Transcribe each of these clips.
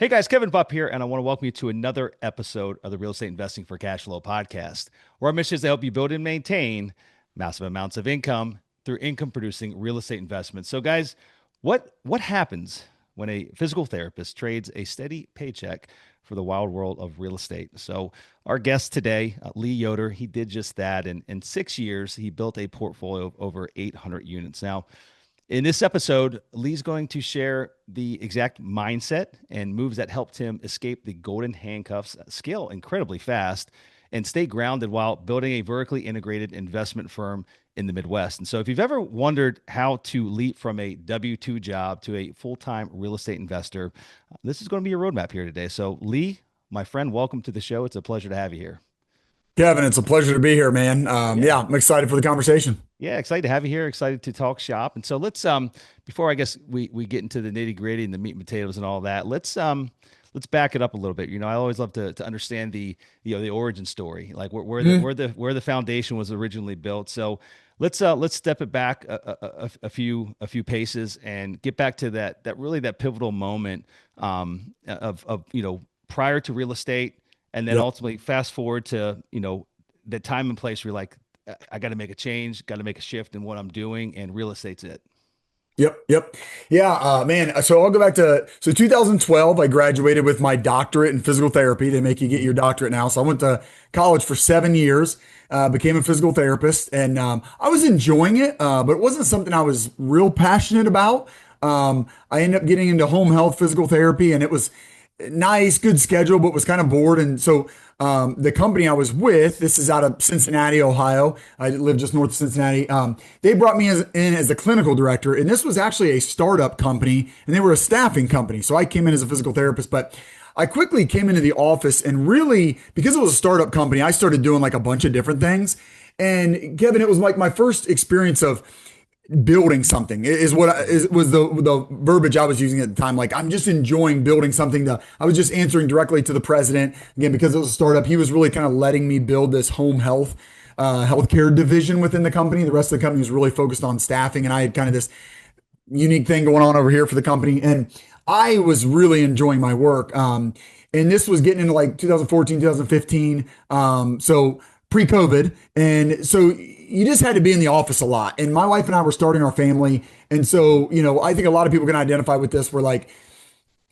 Hey guys, Kevin Bupp here, and I want to welcome you to another episode of the Real Estate Investing for Cashflow podcast, where our mission is to help you build and maintain massive amounts of income through income-producing real estate investments. So, guys, what happens when a physical therapist trades a steady paycheck for the wild world of real estate? So, our guest today, Lee Yoder, he did just that. And in 6 years, he built a portfolio of over 800 units. Now, in this episode, Lee's going to share the exact mindset and moves that helped him escape the golden handcuffs, scale incredibly fast, and stay grounded while building a vertically integrated investment firm in the Midwest. And so, if you've ever wondered how to leap from a W-2 job to a full-time real estate investor, this is going to be your roadmap here today. So, Lee, my friend, welcome to the show. It's a pleasure to have you here. Kevin, it's a pleasure to be here, man. Yeah. Yeah, I'm excited for the conversation. Yeah, excited to have you here. Excited to talk shop. And so let's before I guess we get into the nitty gritty and the meat and potatoes and all that, let's back it up a little bit. I always love to understand the origin story, like where the foundation was originally built. So let's step it back a few paces and get back to that pivotal moment of prior to real estate, and then Yep. ultimately fast forward to the time and place where you're like, I got to make a change, got to make a shift in what I'm doing, and real estate's it. Yep. Yeah, man. So I'll go back to 2012. I graduated with my doctorate in physical therapy. They make you get your doctorate now. So I went to college for 7 years, became a physical therapist, and I was enjoying it, but it wasn't something I was real passionate about. I ended up getting into home health physical therapy, and it was nice, good schedule, but was kind of bored. And so the company I was with, this is out of Cincinnati, Ohio. I live just north of Cincinnati. They brought me in as the clinical director, and this was actually a startup company, and they were a staffing company. So I came in as a physical therapist, but I quickly came into the office and really, because it was a startup company, I started doing like a bunch of different things. And Kevin, it was like my first experience of building something was the verbiage I was using at the time. Like, I'm just enjoying building something. I was just answering directly to the president again because it was a startup. He was really kind of letting me build this home health healthcare division within the company. The rest of the company was really focused on staffing, and I had kind of this unique thing going on over here for the company, and I was really enjoying my work. And this was getting into like 2014, 2015. So pre-COVID. And so you just had to be in the office a lot. And my wife and I were starting our family. And so, I think a lot of people can identify with this. Where like,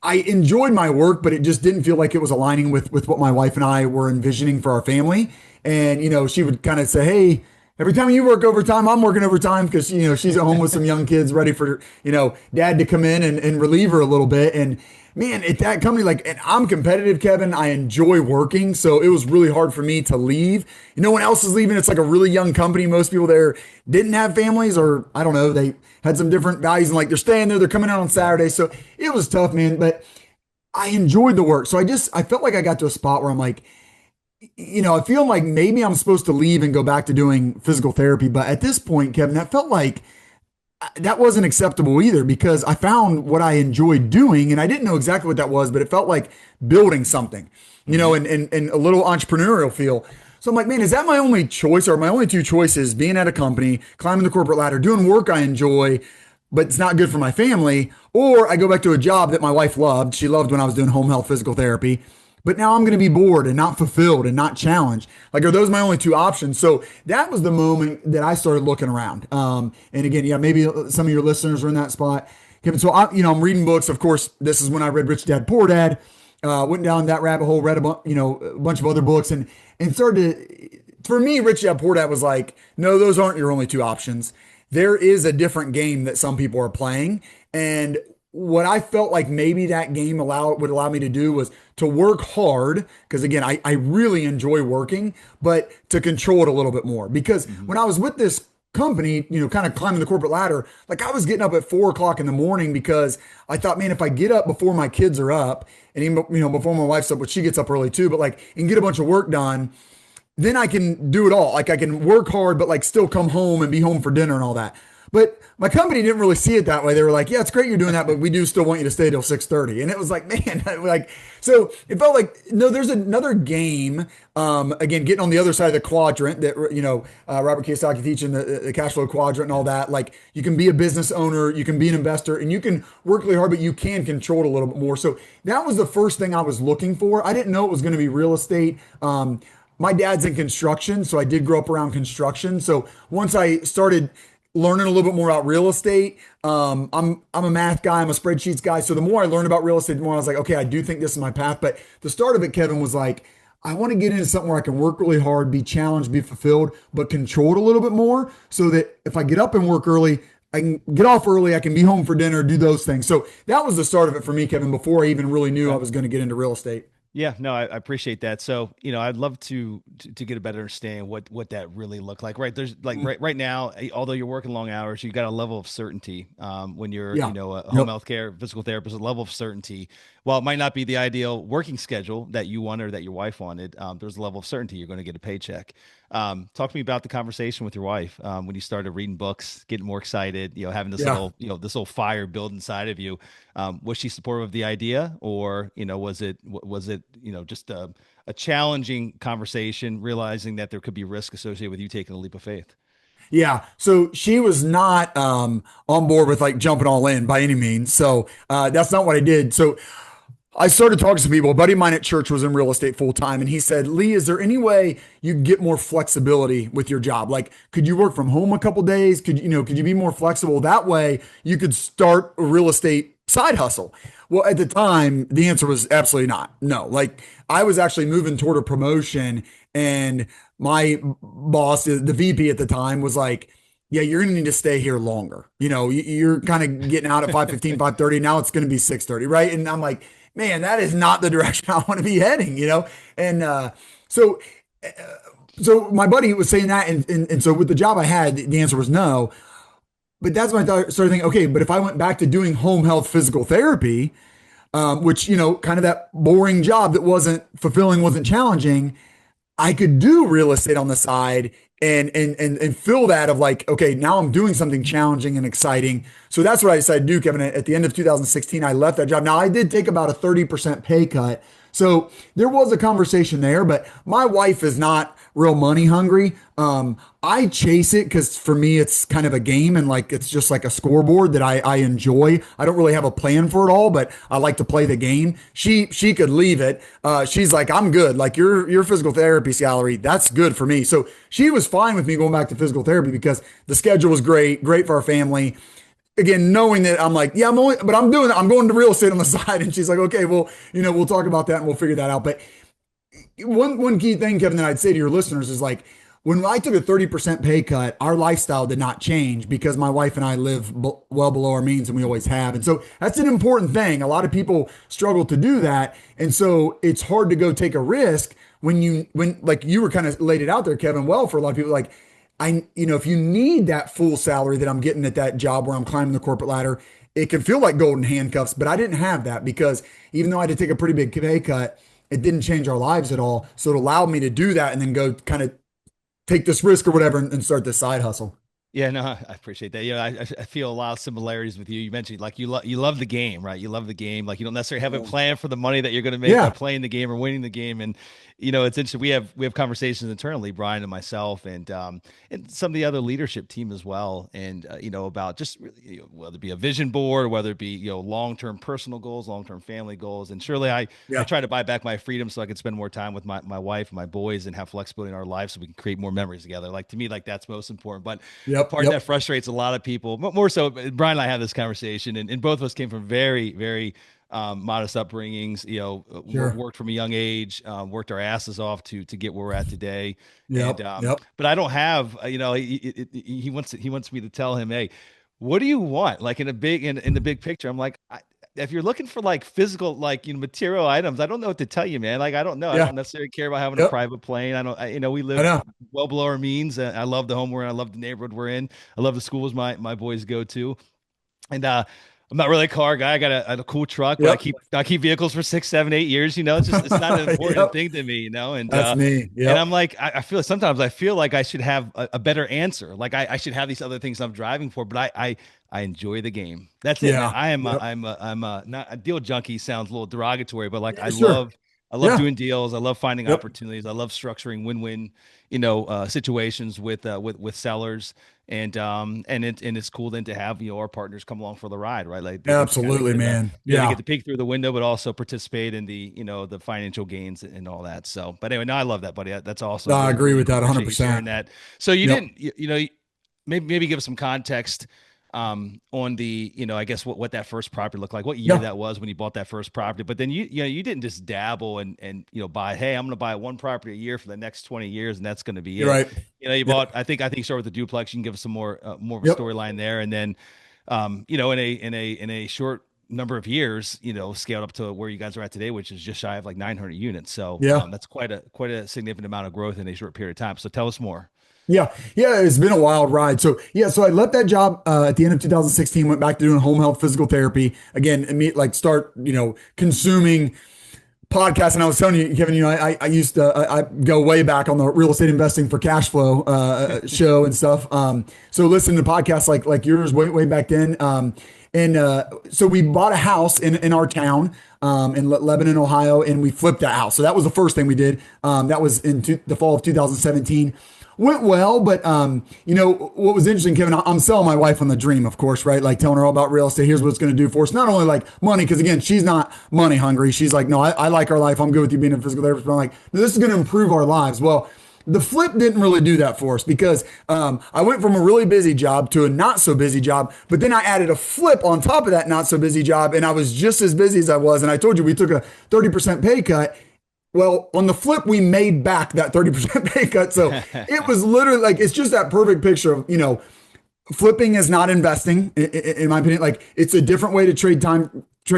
I enjoyed my work, but it just didn't feel like it was aligning with what my wife and I were envisioning for our family. And, she would kind of say, hey, every time you work overtime, I'm working overtime because, she's at home with some young kids ready for, dad to come in and relieve her a little bit. And man, at that company, like, and I'm competitive, Kevin. I enjoy working. So it was really hard for me to leave. No one else is leaving. It's like a really young company. Most people there didn't have families, or I don't know, they had some different values, and like they're staying there, they're coming out on Saturday. So it was tough, man. But I enjoyed the work. So I felt like I got to a spot where I'm like, I feel like maybe I'm supposed to leave and go back to doing physical therapy. But at this point, Kevin, that felt like that wasn't acceptable either, because I found what I enjoyed doing, and I didn't know exactly what that was, but it felt like building something, and a little entrepreneurial feel. So I'm like, man, is that my only choice, or my only two choices, being at a company, climbing the corporate ladder, doing work I enjoy, but it's not good for my family, or I go back to a job that my wife loved. She loved when I was doing home health physical therapy, but now I'm going to be bored and not fulfilled and not challenged. Like, are those my only two options? So that was the moment that I started looking around. And again, yeah, maybe some of your listeners are in that spot, Kevin. So I'm reading books. Of course, this is when I read Rich Dad Poor Dad. Went down that rabbit hole, read a bunch of other books, and started to, for me, Rich Dad Poor Dad was like, no, those aren't your only two options. There is a different game that some people are playing, and what I felt like maybe that game would allow me to do was to work hard. Because again, I really enjoy working, but to control it a little bit more. Because when I was with this company, kind of climbing the corporate ladder, like I was getting up at 4 o'clock in the morning because I thought, man, if I get up before my kids are up, and even, before my wife's up, which she gets up early too, but like, and get a bunch of work done, then I can do it all. Like I can work hard, but like still come home and be home for dinner and all that. But my company didn't really see it that way. They were like, yeah, it's great you're doing that, but we do still want you to stay till 6:30. And it was like, man, like, so it felt like, no, there's another game. Again, getting on the other side of the quadrant that, Robert Kiyosaki teaching the cash flow quadrant and all that. Like, you can be a business owner, you can be an investor, and you can work really hard, but you can control it a little bit more. So that was the first thing I was looking for. I didn't know it was going to be real estate. My dad's in construction, so I did grow up around construction. So once I started learning a little bit more about real estate, I'm a math guy, I'm a spreadsheets guy. So the more I learned about real estate, the more I was like, okay, I do think this is my path. But the start of it, Kevin, was like, I want to get into something where I can work really hard, be challenged, be fulfilled, but control it a little bit more, so that if I get up and work early, I can get off early, I can be home for dinner, do those things. So that was the start of it for me, Kevin, before I even really knew I was going to get into real estate. Yeah, no, I appreciate that. So, I'd love to get a better understanding what that really looked like. Right, there's like right now, although you're working long hours, you got a level of certainty. When you're, Yeah. a home Yep. health care physical therapist, a level of certainty. While it might not be the ideal working schedule that you wanted or that your wife wanted, there's a level of certainty you're going to get a paycheck. Talk to me about the conversation with your wife when you started reading books, getting more excited, having this Yeah. little, this little fire build inside of you. Was she supportive of the idea, or was it just a challenging conversation, realizing that there could be risk associated with you taking a leap of faith? Yeah. So she was not on board with like jumping all in by any means. So that's not what I did. So I started talking to some people. A buddy of mine at church was in real estate full time, and he said, "Lee, is there any way you can get more flexibility with your job? Like, could you work from home a couple days? Could you be more flexible? That way, you could start a real estate side hustle." Well, at the time, the answer was absolutely not. No. Like, I was actually moving toward a promotion, and my boss, the VP at the time, was like, yeah, you're gonna need to stay here longer. You're kind of getting out at 5:15, 5:30. Now it's gonna be 6:30, right? And I'm like, man, that is not the direction I want to be heading. And so uh, so my buddy was saying that, and so with the job I had, the answer was no. But that's when I started thinking, okay, but if I went back to doing home health physical therapy, which, kind of that boring job that wasn't fulfilling, wasn't challenging, I could do real estate on the side and fill that of like, okay, now I'm doing something challenging and exciting. So that's what I decided to do, Kevin. At the end of 2016, I left that job. Now I did take about a 30% pay cut. So there was a conversation there, but my wife is not real money hungry. I chase it because for me it's kind of a game, and like it's just like a scoreboard that I enjoy. I don't really have a plan for it all, but I like to play the game. She could leave it. She's like, I'm good. Like your physical therapy salary, that's good for me. So she was fine with me going back to physical therapy because the schedule was great for our family. Again, knowing that I'm like, yeah, I'm going to real estate on the side. And she's like, okay, well, we'll talk about that and we'll figure that out. But one key thing, Kevin, that I'd say to your listeners is like, when I took a 30% pay cut, our lifestyle did not change because my wife and I live well below our means, and we always have. And so that's an important thing. A lot of people struggle to do that. And so it's hard to go take a risk when like you were kind of laid it out there, Kevin, well, for a lot of people, like, if you need that full salary that I'm getting at that job where I'm climbing the corporate ladder, it can feel like golden handcuffs, but I didn't have that because even though I had to take a pretty big pay cut, it didn't change our lives at all. So it allowed me to do that and then go kind of take this risk or whatever and start this side hustle. Yeah, no, I appreciate that. I feel a lot of similarities with you. You mentioned like you love the game, right? You love the game. Like you don't necessarily have a plan for the money that you're going to make by Yeah. playing the game or winning the game. And it's interesting. We have conversations internally, Brian and myself, and some of the other leadership team as well. And about just really, whether it be a vision board or whether it be long-term personal goals, long-term family goals. And surely I Yeah. try to buy back my freedom so I can spend more time with my wife and my boys and have flexibility in our lives so we can create more memories together. Like to me, like that's most important. But the Yep. part that Yep. frustrates a lot of people, more so, Brian and I had this conversation, and both of us came from very, very modest upbringings. Sure. Worked from a young age, worked our asses off to get where we're at today. And Yep. Yep. but I don't have, he wants me to tell him, hey, what do you want? Like in the big picture, I'm like, if you're looking for like physical, like material items, I don't know what to tell you, man. Like I don't know. I Yeah. don't necessarily care about having a Yep. private plane. I don't. We I live know. well below our means. I love the home we're in. I love the neighborhood we're in. I love the schools my boys go to, and I'm not really a car guy. I got a cool truck, but Yep. I keep vehicles for 6, 7, 8 years. It's just it's not an important Yep. thing to me, That's me. And Yep. I'm like I feel sometimes I feel like I should have a better answer. Like I should have these other things I'm driving for, but I enjoy the game. That's it, man. Yeah. Yep. I'm a not a deal junkie sounds a little derogatory, but like Yeah, sure. I love Yeah. doing deals. I love finding Yep. opportunities. I love structuring win-win, situations with sellers. And it's cool then to have our partners come along for the ride, right? Like they get to kind of Absolutely, get in the man. they get Yeah. to peek through the window, but also participate in the financial gains and all that. So, but anyway, no, I love that, buddy. That's No, awesome. I Really, agree really with that appreciate you sharing 100%. that. So you Yep. didn't, maybe give us some context on the I guess what that first property looked like, what year Yeah. that was when you bought that first property. But then you didn't just dabble and buy, hey, I'm going to buy one property a year for the next 20 years and that's going to be You're it. right. You Yep. bought, I think you started with the duplex. You can give us some more of a Yep. storyline there, and then in a short number of years, scaled up to where you guys are at today, which is just shy of like 900 units. So Yeah. that's quite a significant amount of growth in a short period of time. So tell us more. Yeah, yeah, it's been a wild ride. So yeah, so I left that job at the end of 2016, went back to doing home health physical therapy again, like start consuming podcasts. And I was telling you, Kevin, I used to I go way back on the real estate investing for Cashflow show and stuff. So listening to podcasts like yours way back then. And so we bought a house in our town in Lebanon, Ohio, and we flipped that house. So that was the first thing we did. That was in the fall of 2017. Went well, but what was interesting, Kevin, I'm selling my wife on the dream, of course, right? Like telling her all about real estate. Here's what it's going to do for us. Not only like money, because again, she's not money hungry. She's like, no, I like our life. I'm good with you being a physical therapist. But I'm like, no, this is going to improve our lives. Well, the flip didn't really do that for us because I went from a really busy job to a not so busy job, but then I added a flip on top of that not so busy job, and I was just as busy as I was. And I told you we took a 30% pay cut. Well, on the flip, we made back that 30% pay cut. So it was literally like, it's just that perfect picture of, flipping is not investing, in my opinion. Like it's a different way to trade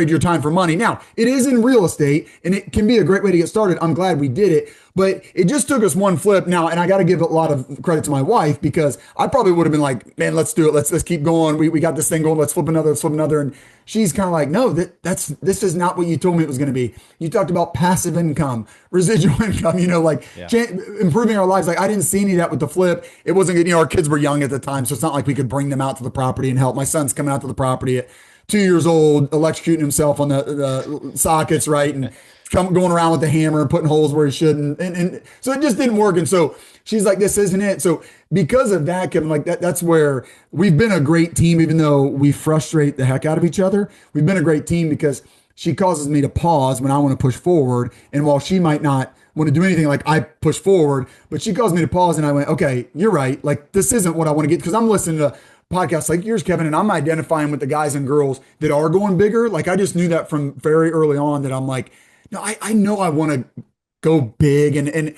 your time for money. Now, it is in real estate and it can be a great way to get started. I'm glad we did it, but it just took us one flip now. And I got to give a lot of credit to my wife because I probably would have been like, man, let's do it. Let's keep going. We got this thing going. Let's flip another, let's flip another. And she's kind of like, no, this is not what you told me it was going to be. You talked about passive income, residual income, Yeah. improving our lives. Like I didn't see any of that with the flip. It wasn't good. Our kids were young at the time. So it's not like we could bring them out to the property and help. My son's coming out to the property at 2 years old, electrocuting himself on the sockets, right? And going around with the hammer and putting holes where he shouldn't. And so it just didn't work. And so she's like, this isn't it. So because of that, Kevin, like that's where we've been a great team, even though we frustrate the heck out of each other. We've been a great team because she causes me to pause when I want to push forward. And while she might not want to do anything, like I push forward, but she caused me to pause and I went, okay, you're right. Like this isn't what I want to get, because I'm listening to podcasts like yours, Kevin, and I'm identifying with the guys and girls that are going bigger. Like I just knew that from very early on that I'm like, no, I know I want to go big, and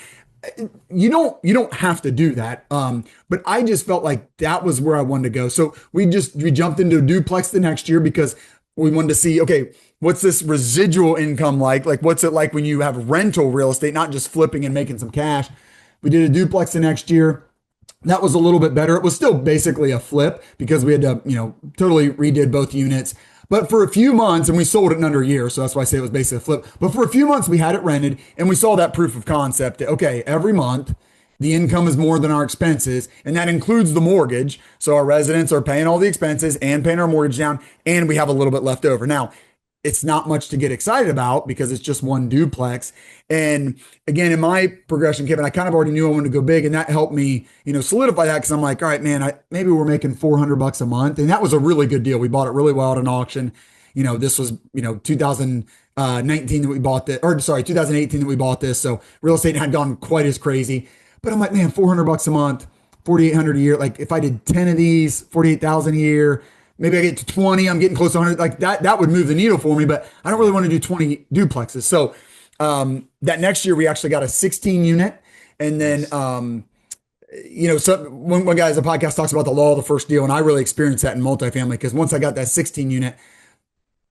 you don't have to do that. But I just felt like that was where I wanted to go. So we jumped into a duplex the next year because we wanted to see, okay, what's this residual income like? Like what's it like when you have rental real estate, not just flipping and making some cash? We did a duplex the next year. That was a little bit better. It was still basically a flip because we had to, totally redid both units. But for a few months, and we sold it in under a year, so that's why I say it was basically a flip. But for a few months, we had it rented, and we saw that proof of concept that, okay, every month, the income is more than our expenses, and that includes the mortgage. So our residents are paying all the expenses and paying our mortgage down, and we have a little bit left over. Now, it's not much to get excited about because it's just one duplex. And again, in my progression, Kevin, I kind of already knew I wanted to go big, and that helped me, solidify that because I'm like, all right, man, maybe we're making $400 a month, and that was a really good deal. We bought it really well at an auction. This was 2019 that we bought this, or sorry, 2018 that we bought this. So real estate hadn't gone quite as crazy, but I'm like, man, $400 a month, 4,800 a year. Like if I did 10 of these, 48,000 a year. Maybe I get to 20, I'm getting close to 100. Like that would move the needle for me, but I don't really want to do 20 duplexes. So that next year we actually got a 16 unit. And then, so one guy has a podcast talks about the law of the first deal. And I really experienced that in multifamily because once I got that 16 unit,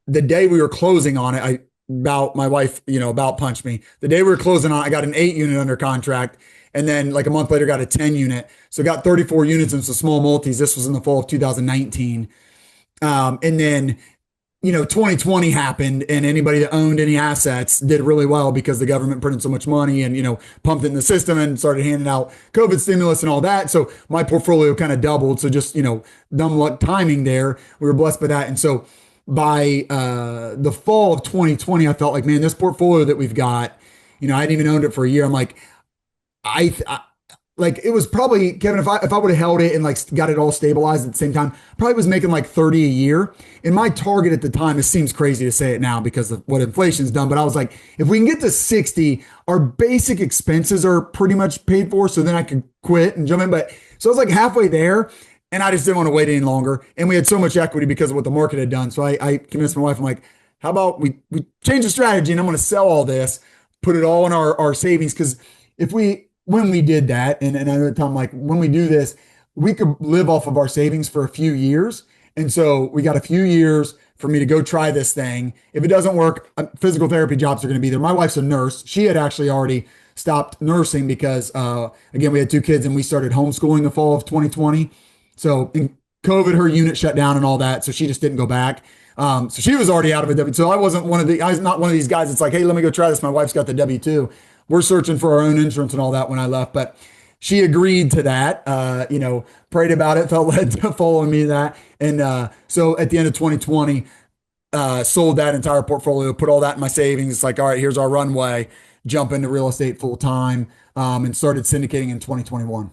the day we were closing on it, my wife, about punched me. The day we were closing on it, I got an 8 unit under contract. And then like a month later, got a 10 unit. So got 34 units and some small multis. This was in the fall of 2019. And then 2020 happened and anybody that owned any assets did really well because the government printed so much money and, pumped it in the system and started handing out COVID stimulus and all that. So my portfolio kind of doubled. So just, dumb luck timing there. We were blessed by that. And so by the fall of 2020, I felt like, man, this portfolio that we've got, I hadn't even owned it for a year. I'm like, I like it was probably Kevin, if I would have held it and like got it all stabilized at the same time, probably was making like 30 a year. And my target at the time, it seems crazy to say it now because of what inflation's done, but I was like, if we can get to 60, our basic expenses are pretty much paid for. So then I could quit and jump in. But so I was like halfway there and I just didn't want to wait any longer. And we had so much equity because of what the market had done. So I convinced my wife, I'm like, how about we change the strategy and I'm going to sell all this, put it all in our savings. Cause when we did that, and I know Tom, like when we do this, we could live off of our savings for a few years. And so we got a few years for me to go try this thing. If it doesn't work, physical therapy jobs are going to be there. My wife's a nurse. She had actually already stopped nursing because, again, we had two kids and we started homeschooling the fall of 2020. So in COVID, her unit shut down and all that. So she just didn't go back. So she was already out of it. So I was not one of these guys that's like, hey, let me go try this. My wife's got the W-2. We're searching for our own insurance and all that when I left, but she agreed to that, prayed about it, felt led to following me that. And so at the end of 2020, sold that entire portfolio, put all that in my savings. It's like, all right, here's our runway, jump into real estate full time, and started syndicating in 2021.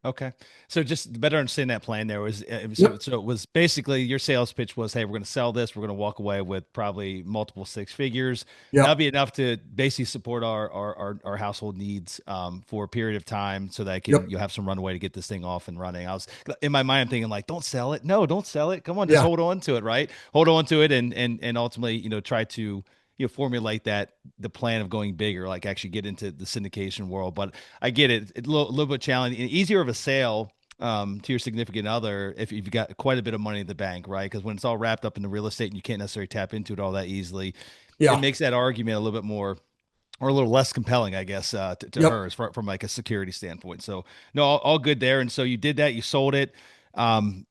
Okay. So just to better understand that plan there was, Yep. so it was basically your sales pitch was, hey, we're going to sell this. We're going to walk away with probably multiple six figures. That'll Yep. be enough to basically support our household needs, for a period of time so that Yep. you'll have some runway to get this thing off and running. I was in my mind, I'm thinking like, don't sell it. No, don't sell it. Come on, just Yeah. hold on to it. Right. Hold on to it. And ultimately, try to, formulate the plan of going bigger, like actually get into the syndication world. But I get it. It's a little bit challenging and easier of a sale, to your significant other if you've got quite a bit of money in the bank, right? Because when it's all wrapped up in the real estate and you can't necessarily tap into it all that easily, it Yeah. makes that argument a little bit more or a little less compelling, I guess, to Yep. her from like a security standpoint. So no, all good there. And so you did that, you sold it. Um,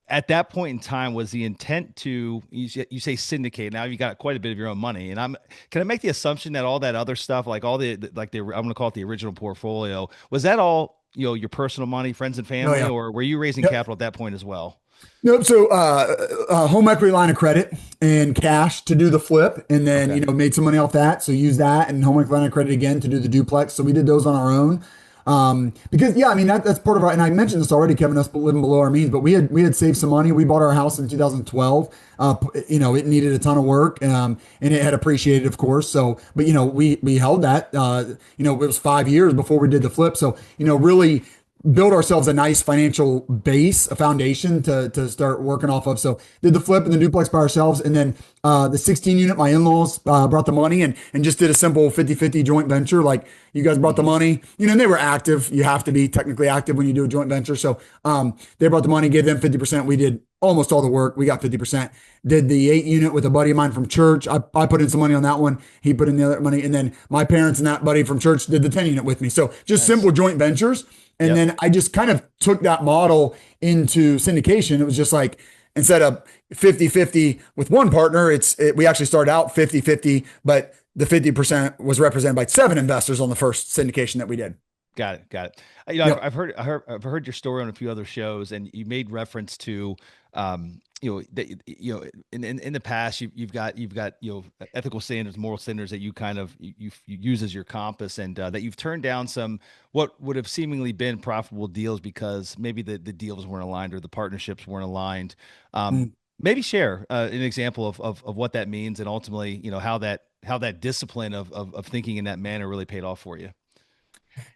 at that point in time, was the intent to you say syndicate? Now you got quite a bit of your own money, and can I make the assumption that all that other stuff, like all I'm going to call it the original portfolio, was that all your personal money, friends and Oh family, yeah. or were you raising Yep. capital at that point as well? Nope. So, home equity line of credit and cash to do the flip, and then Okay, made some money off that. So use that and home equity line of credit again to do the duplex. So we did those on our own, because yeah, I mean that's part of our. And I mentioned this already, Kevin. Us living below our means, but we had saved some money. We bought our house in 2012. It needed a ton of work, and it had appreciated, of course. So, but we held that. It was 5 years before we did the flip. So, really build ourselves a nice financial base, a foundation to start working off of. So did the flip and the duplex by ourselves. And then the 16 unit, my in-laws brought the money and just did a simple 50-50 joint venture. Like you guys brought the hmm money, and they were active. You have to be technically active when you do a joint venture. So they brought the money, gave them 50%. We did almost all the work. We got 50%. Did the 8 unit with a buddy of mine from church. I put in some money on that one. He put in the other money. And then my parents and that buddy from church did the 10 unit with me. So just nice. simple joint ventures. And Yep. then I just kind of took that model into syndication. It was just like instead of 50-50 with one partner, we actually started out 50-50, but the 50% was represented by 7 investors on the first syndication that we did. Got it. Got it. Yep. I've heard your story on a few other shows, and you made reference to, in the past, you've got ethical standards, moral standards that you kind of you use as your compass, and that you've turned down some what would have seemingly been profitable deals because maybe the deals weren't aligned or the partnerships weren't aligned. Mm. Maybe share an example of what that means, and ultimately, how that discipline of thinking in that manner really paid off for you.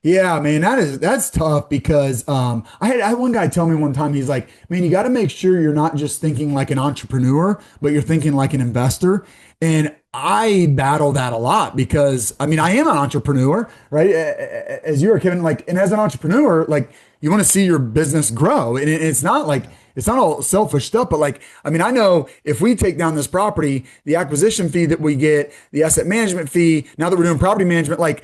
Yeah, man, that's tough because I had one guy tell me one time, he's like, man, you got to make sure you're not just thinking like an entrepreneur, but you're thinking like an investor. And I battle that a lot because I mean I am an entrepreneur, right? As you're Kevin, like, and as an entrepreneur, like you want to see your business grow, and it's not like it's not all selfish stuff, but like I mean I know if we take down this property, the acquisition fee that we get, the asset management fee, now that we're doing property management, like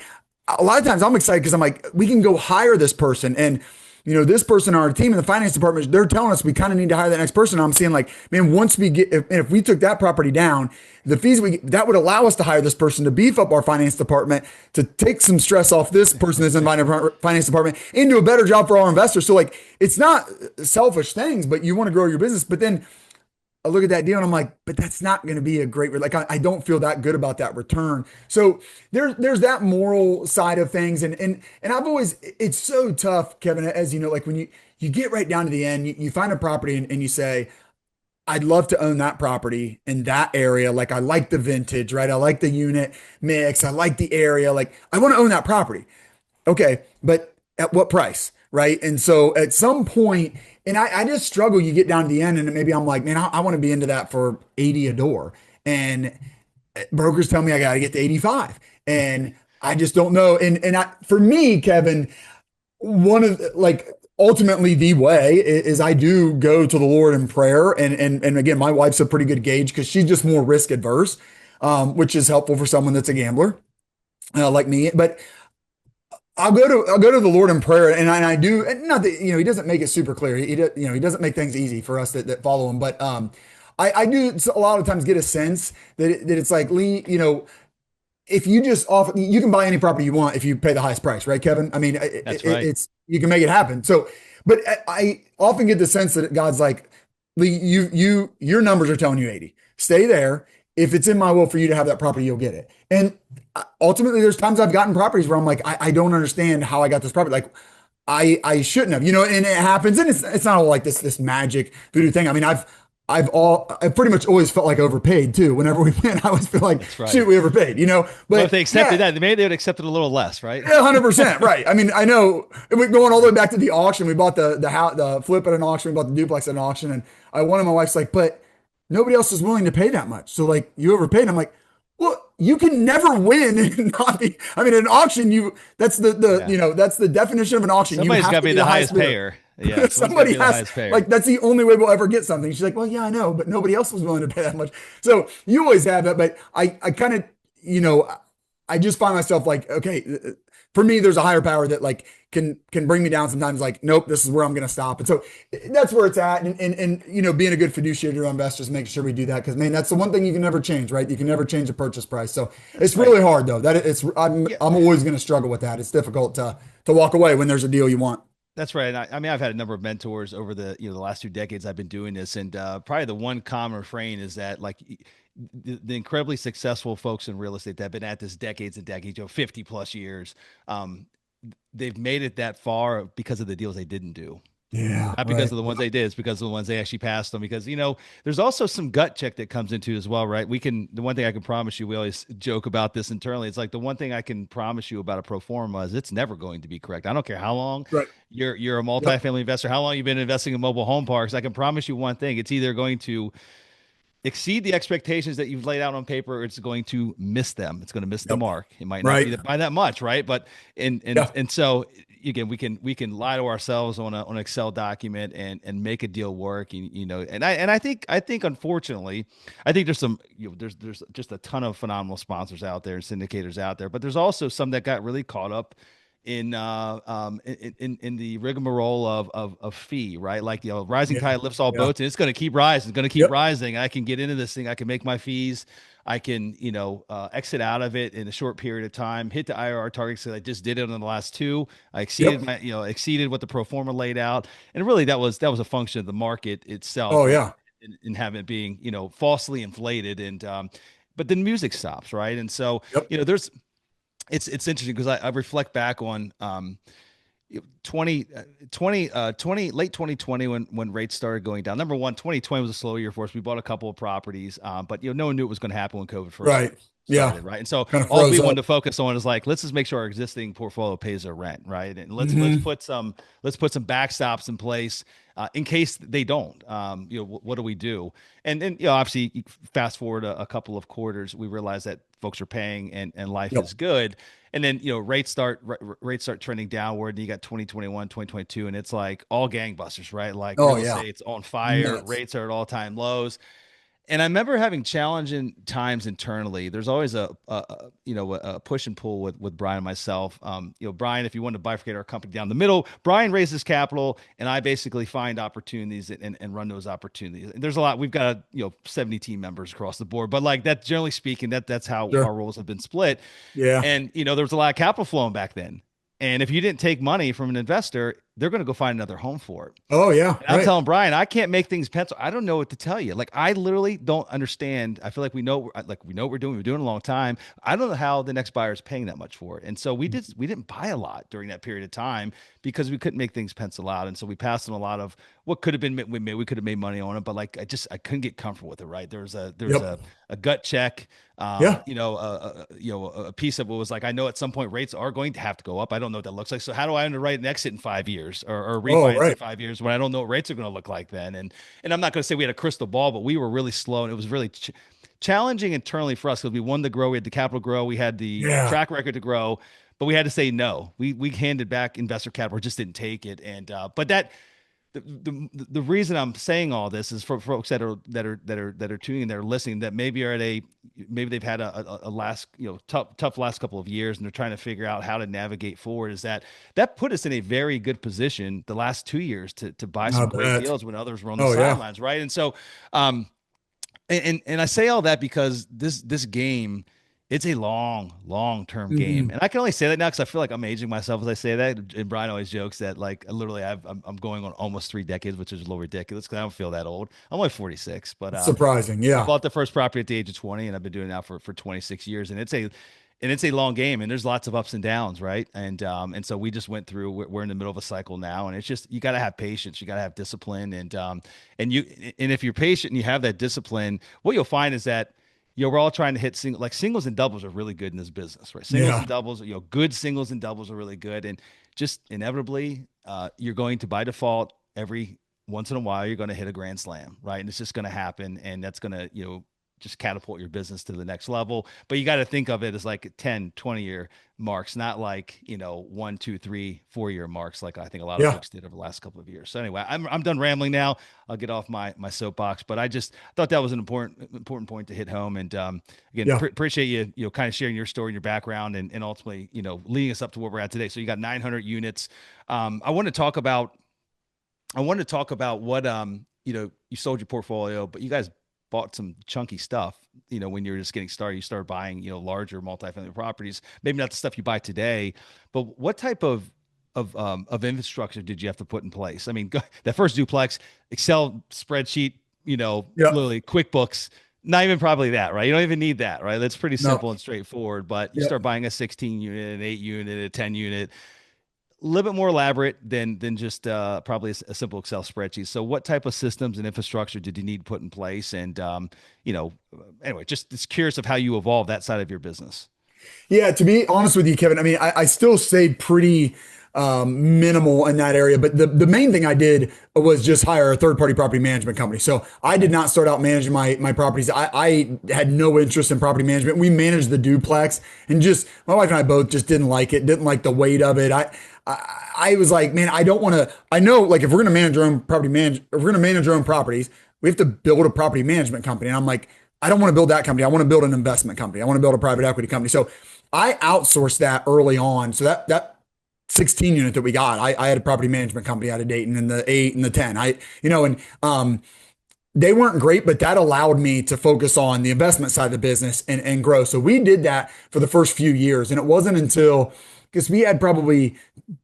a lot of times I'm excited because I'm like, we can go hire this person. And this person on our team in the finance department, they're telling us we kind of need to hire that next person. I'm saying like, man, once we get, if we took that property down, the fees that would allow us to hire this person to beef up our finance department, to take some stress off this person that's in the finance department, and do a better job for our investors. So like, it's not selfish things, but you want to grow your business. But then I look at that deal and I'm like, but that's not going to be a great, like, I don't feel that good about that return. So there's that moral side of things. And I've always, it's so tough, Kevin, as you know, like when you get right down to the end, you find a property and you say, I'd love to own that property in that area. Like I like the vintage, right? I like the unit mix. I like the area. Like I want to own that property. Okay. But at what price? Right. And so at some point, and I just struggle, you get down to the end and maybe I'm like, man, I want to be into that for 80 a door. And brokers tell me I got to get to 85. And I just don't know. For me, Kevin, one of like ultimately the way is I do go to the Lord in prayer. And again, my wife's a pretty good gauge because she's just more risk adverse, which is helpful for someone that's a gambler like me. But I'll go to the Lord in prayer, and I do. And not that he doesn't make it super clear. He doesn't make things easy for us that follow him. But I do a lot of times get a sense that it's like, Lee, if you just offer, you can buy any property you want if you pay the highest price, right, Kevin? I mean, That's right. it's you can make it happen. So, but I often get the sense that God's like, Lee, your numbers are telling you 80. Stay there. If it's in my will for you to have that property, you'll get it. And ultimately, there's times I've gotten properties where I'm like, I don't understand how I got this property. Like, I shouldn't have, and it happens. And it's not all like this magic voodoo thing. I mean, I pretty much always felt like overpaid too. Whenever we win, I always feel like, That's right. shoot, we overpaid, Well, But if they accepted that, maybe they would accept it a little less, right? 100%, right. I mean, I know we're going all the way back to the auction. We bought the flip at an auction. We bought the duplex at an auction, and I won. And my wife's like, but nobody else is willing to pay that much. So like, you overpaid. And I'm like, well, you can never win and not be. I mean, an auction, that's Yeah. that's the definition of an auction. Somebody's You have got to to be be the the highest highest bidder. payer. Yeah. Someone's got to Somebody be the has, highest payer. like, that's the only way we'll ever get something. She's like, well, yeah, I know, but nobody else was willing to pay that much. So you always have that. But I kind of, I just find myself like, okay, for me, there's a higher power that like can bring me down sometimes. Like, nope, this is where I'm going to stop. And so that's where it's at. And being a good fiduciary to our investors, making sure we do that, because man, that's the one thing you can never change, right? You can never change the purchase price. So That's it's right. really hard though. Yeah. I'm always going to struggle with that. It's difficult to walk away when there's a deal you want. That's right. And I mean, I've had a number of mentors over the last 2 decades I've been doing this, and probably the one common refrain is that like the incredibly successful folks in real estate that have been at this decades and decades, 50 plus years, um, they've made it that far because of the deals they didn't do. Yeah, Not because right. of the ones they did, it's because of the ones they actually passed them. Because, there's also some gut check that comes into it as well, right? The one thing I can promise you, we always joke about this internally. It's like the one thing I can promise you about a pro forma is it's never going to be correct. I don't care how long Right. you're a Yep. multifamily investor, how long you've been investing in mobile home parks. I can promise you one thing. It's either going to exceed the expectations that you've laid out on paper, or it's going to miss them. It's going to miss the Yep. mark. It might not Right. be by that much, right? But and and Yeah. and so again, we can lie to ourselves on an Excel document and make a deal work. And I think unfortunately, I think there's some there's just a ton of phenomenal sponsors out there and syndicators out there, but there's also some that got really caught up in the rigmarole of fee, right? Like, rising Yeah. tide lifts all Yeah. boats, and it's going to keep rising. It's going to keep Yep. rising. I can get into this thing. I can make my fees. I can, exit out of it in a short period of time, hit the IRR targets that I just did it on the last two. I exceeded Yep. exceeded what the pro forma laid out. And really that was a function of the market itself Oh and, yeah. and having it being, falsely inflated. But then music stops, right? And so, Yep. there's, it's interesting because I reflect back on 20, 20 late 2020 when rates started going down. Number one, 2020 was a slow year for us. We bought a couple of properties, but no one knew it was going to happen when COVID first Right. Yeah. started, right? And so Kind of all we froze wanted up. to focus on is like, let's just make sure our existing portfolio pays their rent, right? And let's Hmm. put some backstops in place in case they don't. What do we do? And then obviously, you fast forward a couple of quarters, we realize that folks are paying and life Yep. is good. And then rates start trending downward. And you got 2021, 2022, and it's like all gangbusters, right? Like Oh real yeah. estate's on fire, Nuts. rates are at all time lows. And I remember having challenging times internally. There's always a push and pull with Brian and myself. Brian, if you want to bifurcate our company down the middle, Brian raises capital, and I basically find opportunities and run those opportunities. And there's a lot. We've got 70 team members across the board, but like that, generally speaking, that's how Sure. our roles have been split. Yeah. And there was a lot of capital flowing back then. And if you didn't take money from an investor, they're going to go find another home for it. Oh yeah. And I'm Right. telling Brian, I can't make things pencil. I don't know what to tell you. Like I literally don't understand. I feel like we know what we're doing. We're doing it a long time. I don't know how the next buyer is paying that much for it. And so we didn't buy a lot during that period of time because we couldn't make things pencil out. And so we passed on a lot of what could have been we could have made money on it, but like I couldn't get comfortable with it. Right. There's Yep. a gut check. Yeah. A piece of it was like, I know at some point rates are going to have to go up. I don't know what that looks like. So how do I underwrite an exit in 5 years or Oh, refinance in right. 5 years when I don't know what rates are going to look like then? And I'm not going to say we had a crystal ball, but we were really slow and it was really challenging internally for us because we wanted to grow. We had the capital to grow. We had the Yeah. track record to grow, but we had to say no. We handed back investor capital, just didn't take it. And but that the reason I'm saying all this is for folks that are tuning in, that are listening, that maybe they've had a last tough last couple of years, and they're trying to figure out how to navigate forward. Is that put us in a very good position the last 2 years to buy I some great bet. deals when others were on the Oh yeah. sidelines, right? And so, and I say all that because this game, it's a long term game, Mhm. and I can only say that now because I feel like I'm aging myself as I say that. And Brian always jokes that like literally I'm going on almost 3 decades, which is a little ridiculous because I don't feel that old. I'm only 46, but It's surprising. I Yeah. bought the first property at the age of 20, and I've been doing it now for 26 years, and it's a long game, and there's lots of ups and downs, right? And so we just went through. We're in the middle of a cycle now, and it's just you got to have patience, you got to have discipline, and if you're patient and you have that discipline, what you'll find is that we're all trying to hit singles and doubles are really good in this business, right? Singles Yeah. and doubles, good singles and doubles are really good, and just inevitably, you're going to by default every once in a while you're going to hit a grand slam, right? And it's just going to happen, and that's going to just catapult your business to the next level. But you got to think of it as like 10, 20 year marks, not like 1, 2, 3, 4 year marks like I think a lot of Yeah. folks did over the last couple of years. So anyway, I'm done rambling now. I'll get off my soapbox, but I just thought that was an important point to hit home. And again, Yeah. appreciate you kind of sharing your story and your background, and ultimately leading us up to where we're at today. So you got 900 units. I want to talk about what you sold your portfolio, but you guys bought some chunky stuff. When you're just getting started, you start buying larger multifamily properties. Maybe not the stuff you buy today, but what type of infrastructure did you have to put in place? I mean, that first duplex, Excel spreadsheet, Yeah. literally QuickBooks. Not even probably that, right? You don't even need that, right? That's pretty No. simple and straightforward. But you Yep. start buying a 16 unit, an 8 unit, a 10 unit, a little bit more elaborate than just probably a simple Excel spreadsheet. So, what type of systems and infrastructure did you need put in place? And anyway, just curious of how you evolve that side of your business. Yeah, to be honest with you, Kevin, I mean, I still stayed pretty minimal in that area, but the main thing I did was just hire a third party property management company. So I did not start out managing my properties. I had no interest in property management. We managed the duplex, and just my wife and I both just didn't like it, didn't like the weight of it. I was like, man, I don't want to. I know, like, if we're going to manage our own if we're going to manage our own properties, we have to build a property management company. And I'm like, I don't want to build that company. I want to build an investment company. I want to build a private equity company. So I outsourced that early on. So that 16 unit that we got, I had a property management company out of Dayton, and the 8 and the 10. They weren't great, but that allowed me to focus on the investment side of the business and grow. So we did that for the first few years. And it wasn't until, because we had probably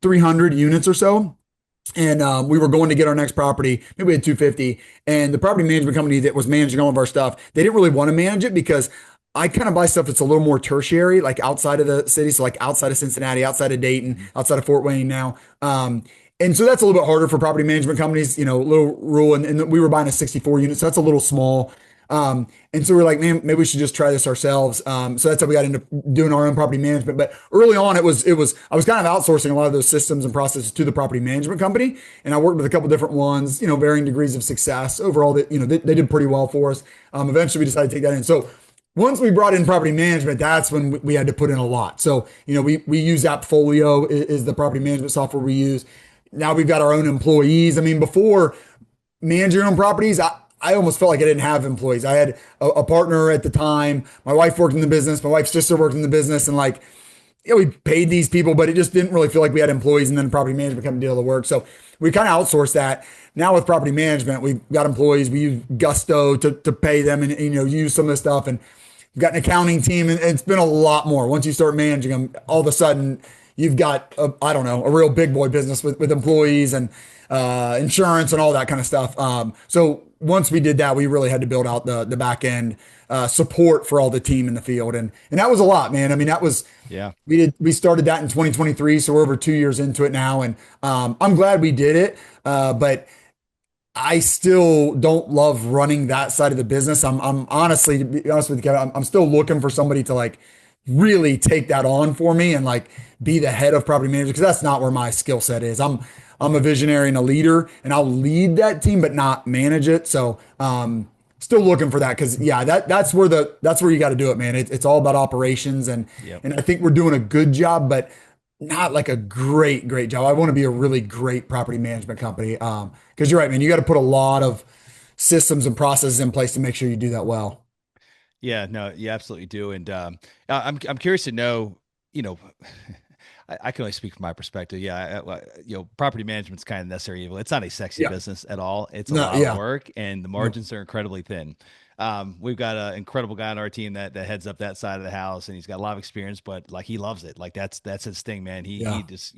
300 units or so, and we were going to get our next property. Maybe we had 250, and the property management company that was managing all of our stuff, they didn't really want to manage it because I kind of buy stuff that's a little more tertiary, like outside of the city. So like outside of Cincinnati, outside of Dayton, outside of Fort Wayne now. And so that's a little bit harder for property management companies, little rule. And we were buying a 64 unit. So that's a little small. And so we're like, man, maybe we should just try this ourselves. So that's how we got into doing our own property management. But early on, I was kind of outsourcing a lot of those systems and processes to the property management company. And I worked with a couple different ones, varying degrees of success. Overall, they did pretty well for us. Eventually we decided to take that in. So once we brought in property management, that's when we had to put in a lot. So, we use Appfolio is the property management software we use. Now we've got our own employees. I mean, before managing your own properties, I almost felt like I didn't have employees. I had a partner at the time. My wife worked in the business. My wife's sister worked in the business, and like, yeah, we paid these people, but it just didn't really feel like we had employees. And then property management company did all the work, so we kind of outsourced that. Now with property management, we've got employees. We use Gusto to pay them, and use some of this stuff, and we've got an accounting team, and it's been a lot more. Once you start managing them, all of a sudden you've got I don't know, a real big boy business with employees and insurance and all that kind of stuff. So once we did that, we really had to build out the back end support for all the team in the field, and that was a lot, man. I mean, that was Yeah. we started that in 2023, so we're over 2 years into it now, and I'm glad we did it. But I still don't love running that side of the business. I'm honestly, to be honest with you, Kevin, I'm still looking for somebody to like really take that on for me and like be the head of property management, because that's not where my skill set is. I'm a visionary and a leader, and I'll lead that team, but not manage it. So still looking for that, because yeah, that's where you got to do it, man. It's all about operations, and Yep. and I think we're doing a good job, but not like a great job. I want to be a really great property management company. Because you're right, man. You got to put a lot of systems and processes in place to make sure you do that well. Yeah, no, you absolutely do. And I'm curious to know, you know, I can only speak from my perspective. Yeah, property management's kind of necessary evil. It's not a sexy Yeah. business at all. It's a No. lot of Yeah. work, and the Yep. margins are incredibly thin. We've got an incredible guy on our team that heads up that side of the house, and he's got a lot of experience, but like he loves it. Like that's his thing, man. He Yeah. just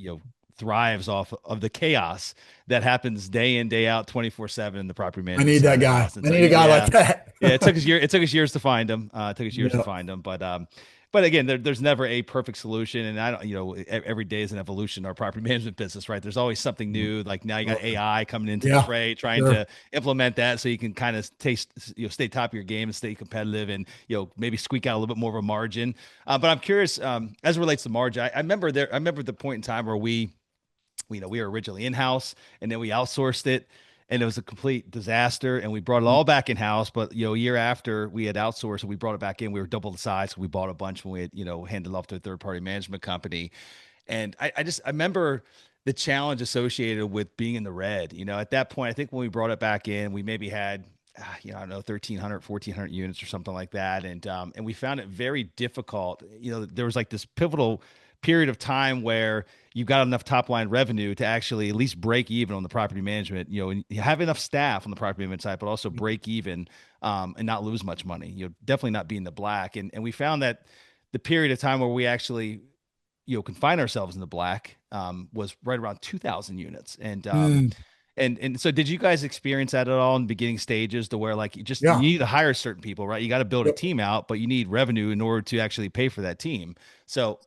thrives off of the chaos that happens day in, day out, 24/7 in the property I management need side that of the guy. house. And I so need a guy yeah, like that. yeah, it took us years to find him. It took us years to Yeah. find him, but again, there's never a perfect solution, and I don't, every day is an evolution in our property management business, right? There's always something new. Like now you got AI coming into the Yeah. fray, trying Sure. to implement that so you can kind of stay top of your game and stay competitive, and maybe squeak out a little bit more of a margin. But I'm curious, as it relates to margin, I remember I remember the point in time where we were originally in house, and then we outsourced it, and it was a complete disaster, and we brought it all back in house. But a year after we had outsourced and we brought it back in, we were double the size. So we bought a bunch when we had handed it off to a third party management company. And I remember the challenge associated with being in the red. At that point, I think when we brought it back in, we maybe had I don't know, 1,300, 1,400 units or something like that. And we found it very difficult. There was like this pivotal period of time where you got enough top line revenue to actually at least break even on the property management, and you have enough staff on the property management side, but also break even, and not lose much money. Definitely not be in the black. And we found that the period of time where we actually, confine ourselves in the black, was right around 2,000 units. Mm. And so did you guys experience that at all in the beginning stages, to where like you Yeah. need to hire certain people, right? You got to build a Yep. team out, but you need revenue in order to actually pay for that team. So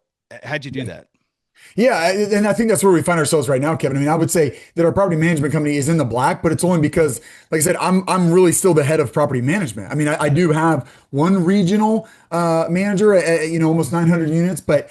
how'd you do Yeah. that? Yeah, and I think that's where we find ourselves right now, Kevin. I mean, I would say that our property management company is in the black, but it's only because, like I said, I'm really still the head of property management. I mean, I do have one regional manager at almost 900 units, but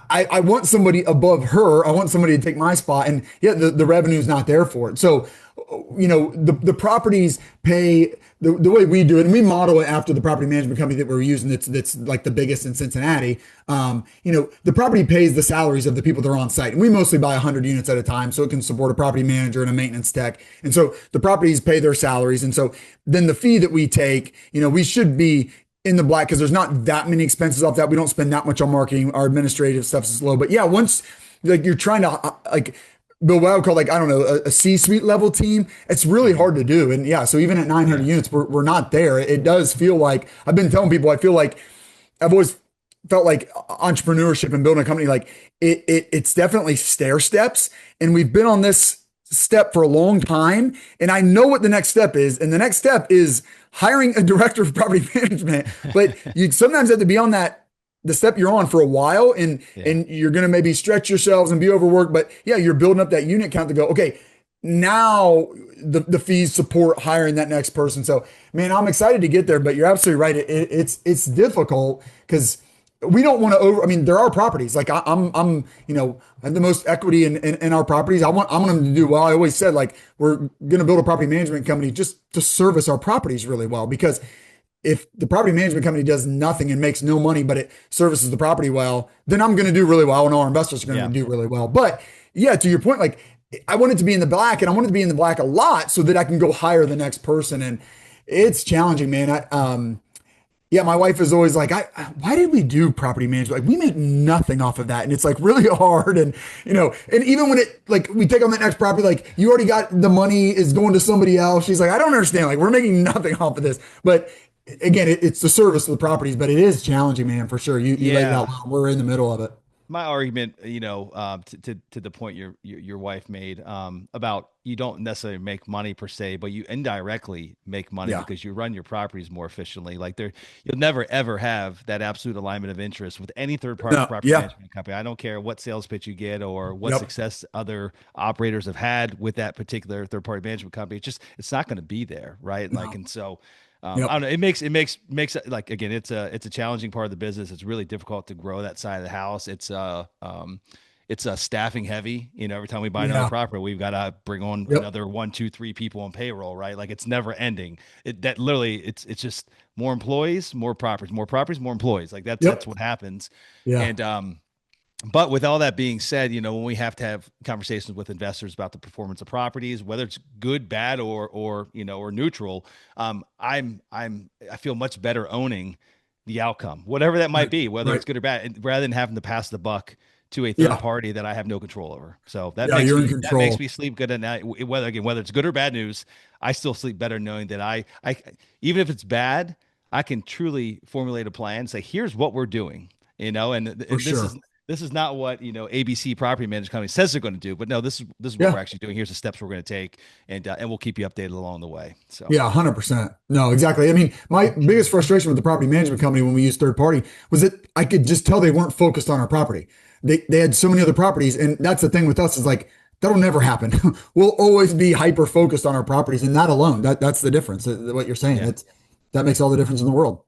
I want somebody above her. I want somebody to take my spot. And yeah, the revenue is not there for it. So, the properties pay the way we do it, and we model it after the property management company that we're using that's like the biggest in Cincinnati. The property pays the salaries of the people that are on site. And we mostly buy 100 units at a time, so it can support a property manager and a maintenance tech. And so the properties pay their salaries. And so then the fee that we take, we should be in the black because there's not that many expenses off that. We don't spend that much on marketing. Our administrative stuff is low. But yeah, once like you're trying to like build what I would call, like, I don't know, a C-suite level team, it's really hard to do. And yeah, so even at 900 units, we're not there. It does feel like, I've been telling people, I feel like I've always felt like entrepreneurship and building a company, like it's definitely stair steps. And we've been on this step for a long time, and I know what the next step is. And the next step is hiring a director of property management. But you sometimes have to be on the step you're on for a while, and you're going to maybe stretch yourselves and be overworked. But yeah, you're building up that unit count to go, okay, now the fees support hiring that next person. So man, I'm excited to get there, but you're absolutely right. It's difficult because we don't want to I mean, there are properties like I'm I have the most equity in our properties. I want them to do well. I always said, like, we're going to build a property management company just to service our properties really well, because if the property management company does nothing and makes no money, but it services the property well, then I'm going to do really well, and our investors are going to do really well. But yeah, to your point, like, I want it to be in the black, and I want it to be in the black a lot so that I can go hire the next person. And it's challenging, man. Yeah, my wife is always like, why did we do property management? Like, we make nothing off of that. And it's like really hard. And, and even when like, we take on that next property, like, you already got the money is going to somebody else. She's like, I don't understand. Like, we're making nothing off of this. But again, it's the service of the properties, but it is challenging, man, for sure. You laid it out Yeah. well. We're in the middle of it. My argument, to the point your wife made, about you don't necessarily make money per se, but you indirectly make money Yeah. because you run your properties more efficiently. Like there, you'll never ever have that absolute alignment of interest with any third party No. property Yeah. management company. I don't care what sales pitch you get or what Yep. success other operators have had with that particular third party management company. It's not going to be there, right? Like, No. and so I Yep. don't know. It makes it like, again, it's a challenging part of the business. It's really difficult to grow that side of the house. It's staffing heavy. Every time we buy another Yeah. property, we've got to bring on Yep. another one, two, three people on payroll, right? Like it's never ending. That literally, it's just more employees, more properties, more employees. Like that's Yep. what happens. Yeah. And but with all that being said, when we have to have conversations with investors about the performance of properties, whether it's good, bad, or neutral, I feel much better owning the outcome, whatever that might Right. be, whether Right. it's good or bad, rather than having to pass the buck to a third Yeah. party that I have no control over. So that Yeah. makes You're in me that makes control. me sleep good at night. Whether it's good or bad news, I still sleep better knowing that I even if it's bad, I can truly formulate a plan, say, here's what we're doing, For and sure. this is not what ABC Property Management Company says they're going to do, but no, this is what we're Yeah. actually doing. Here's the steps we're going to take, and we'll keep you updated along the way. So Yeah, 100%. No, exactly. I mean, my biggest frustration with the property management company when we used third party was that I could just tell they weren't focused on our property. They had so many other properties, and that's the thing with us is like that'll never happen. We'll always be hyper focused on our properties, and that alone, that's the difference. What you're saying, yeah. that makes all the difference in the world.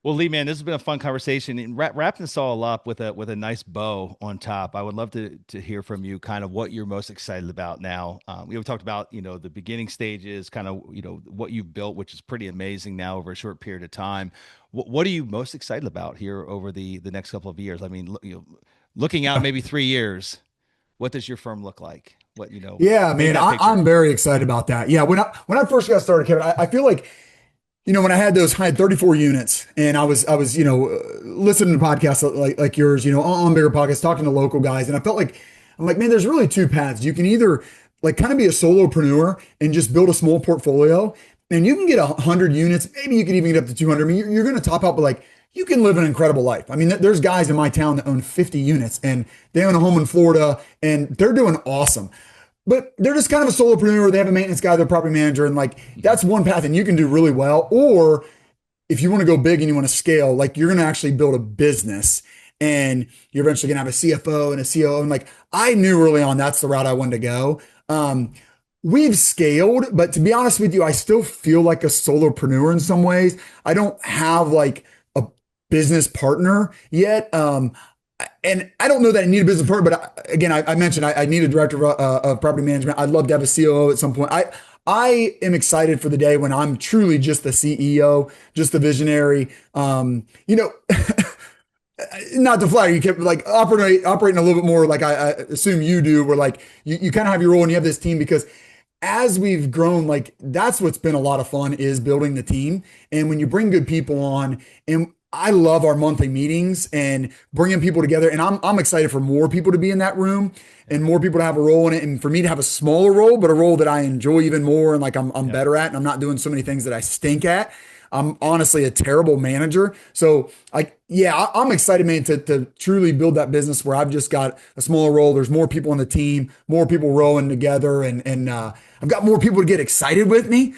Well, Lee, man, this has been a fun conversation. And wrapping this all up with a nice bow on top, I would love to hear from you, kind of what you're most excited about now. We talked about the beginning stages, kind of what you've built, which is pretty amazing now over a short period of time. What are you most excited about here over the next couple of years? I mean, looking out maybe 3 years, what does your firm look like? What Yeah, paint man, that I'm picture. very excited about that. Yeah, when I first got started, Kevin, I feel like when I had 34 units and I was, listening to podcasts like yours, on bigger podcasts, talking to local guys. And I felt like, I'm like, man, there's really two paths. You can either like kind of be a solopreneur and just build a small portfolio and you can get 100 units. Maybe you could even get up to 200. I mean, you're going to top out, but like, you can live an incredible life. I mean, there's guys in my town that own 50 units and they own a home in Florida and they're doing awesome, but they're just kind of a solopreneur. They have a maintenance guy, their property manager, and like Mhm. that's one path, and you can do really well. Or if you want to go big and you want to scale, like you're going to actually build a business, and you're eventually going to have a CFO and a COO. And like I knew early on that's the route I wanted to go. We've scaled, but to be honest with you, I still feel like a solopreneur in some ways. I don't have like a business partner yet. And I don't know that I need a business partner, but again, I mentioned I need a director of property management. I'd love to have a COO at some point. I am excited for the day when I'm truly just the CEO, just the visionary. Not to flatter you, kept like operating a little bit more like I assume you do, where like you kind of have your role and you have this team because as we've grown, like that's what's been a lot of fun is building the team. And when you bring good people on, and I love our monthly meetings and bringing people together. And I'm excited for more people to be in that room Yeah. and more people to have a role in it, and for me to have a smaller role, but a role that I enjoy even more and like I'm Yeah. better at, and I'm not doing so many things that I stink at. I'm honestly a terrible manager. So like, yeah, I'm excited, man, to truly build that business where I've just got a smaller role. There's more people on the team, more people rowing together, and I've got more people to get excited with me.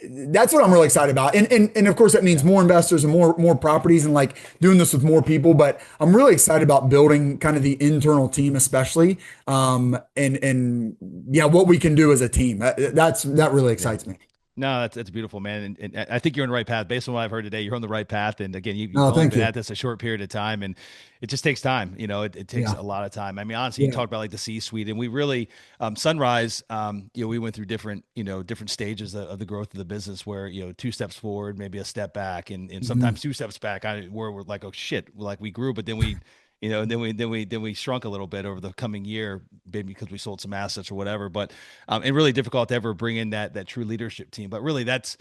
That's what I'm really excited about. And of course that means Yeah. more investors and more properties and like doing this with more people. But I'm really excited about building kind of the internal team, especially. And yeah, what we can do as a team. That really Yeah. excites me. No, that's beautiful, man. And I think you're on the right path. Based on what I've heard today, you're on the right path. And again, you've No, only thank been you. at this a short period of time, and it just takes time. It takes Yeah. a lot of time. I mean, honestly, you Yeah. talked about like the C-suite, and we really, Sunrise, we went through different stages of the growth of the business where, 2 steps forward, maybe a step back, and Mhm. sometimes 2 steps back. Where we're like, oh shit, like we grew, but then we and then we shrunk a little bit over the coming year, maybe because we sold some assets or whatever. But and really difficult to ever bring in that true leadership team. But really, that's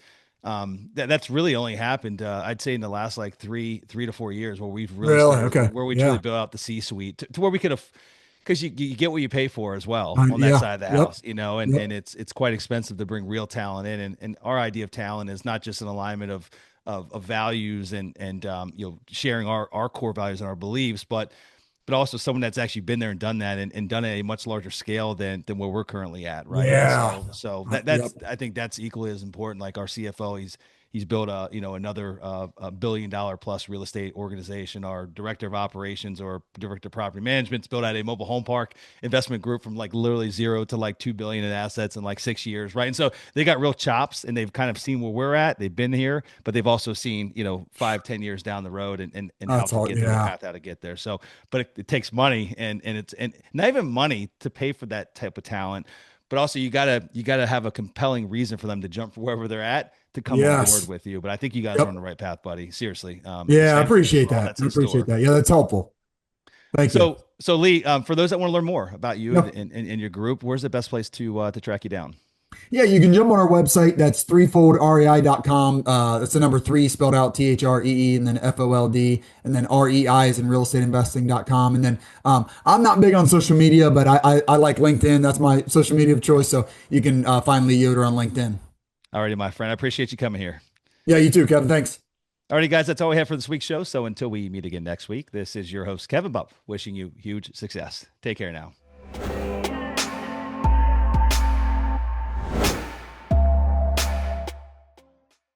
really only happened, I'd say, in the last like 3 to 4 years, where we've really Really? started, Okay. where we truly Yeah. built out the C-suite to where we could have, because you get what you pay for as well on that Yeah. side of the Yep. house, and Yep. it's quite expensive to bring real talent in, and our idea of talent is not just an alignment of values and sharing our core values and our beliefs, but also someone that's actually been there and done that, and done it at a much larger scale than where we're currently at, right? And Yeah. so Yep. that's I think that's equally as important. Like our CFO, he's built another $1 billion plus real estate organization. Our director of operations or director of property management's built out a mobile home park investment group from like literally zero to like 2 billion in assets in like 6 years, right? And so they got real chops, and they've kind of seen where we're at. They've been here, but they've also seen 5, 10 years down the road, and how That's to hard. get there, the Yeah. path how to get there. So, but it takes money, and not even money to pay for that type of talent, but also you gotta have a compelling reason for them to jump from wherever they're at to come on board Yes. with you. But I think you guys are on Yep. the right path, buddy. Seriously, Yeah. I excited appreciate for all that. that's I in appreciate store. that. Yeah. That's helpful. Thank you. So Lee, for those that want to learn more about you and, Yep. and your group, where's the best place to track you down? Yeah, you can jump on our website. That's threefoldrei.com. That's the number three spelled out THREE and then FOLD and then REI is in realestateinvesting.com. And then I'm not big on social media, but I like LinkedIn. That's my social media of choice. So you can find Lee Yoder on LinkedIn. Alrighty, my friend. I appreciate you coming here. Yeah, you too, Kevin. Thanks. Alrighty, guys, that's all we have for this week's show. So until we meet again next week, this is your host, Kevin Bupp, wishing you huge success. Take care now.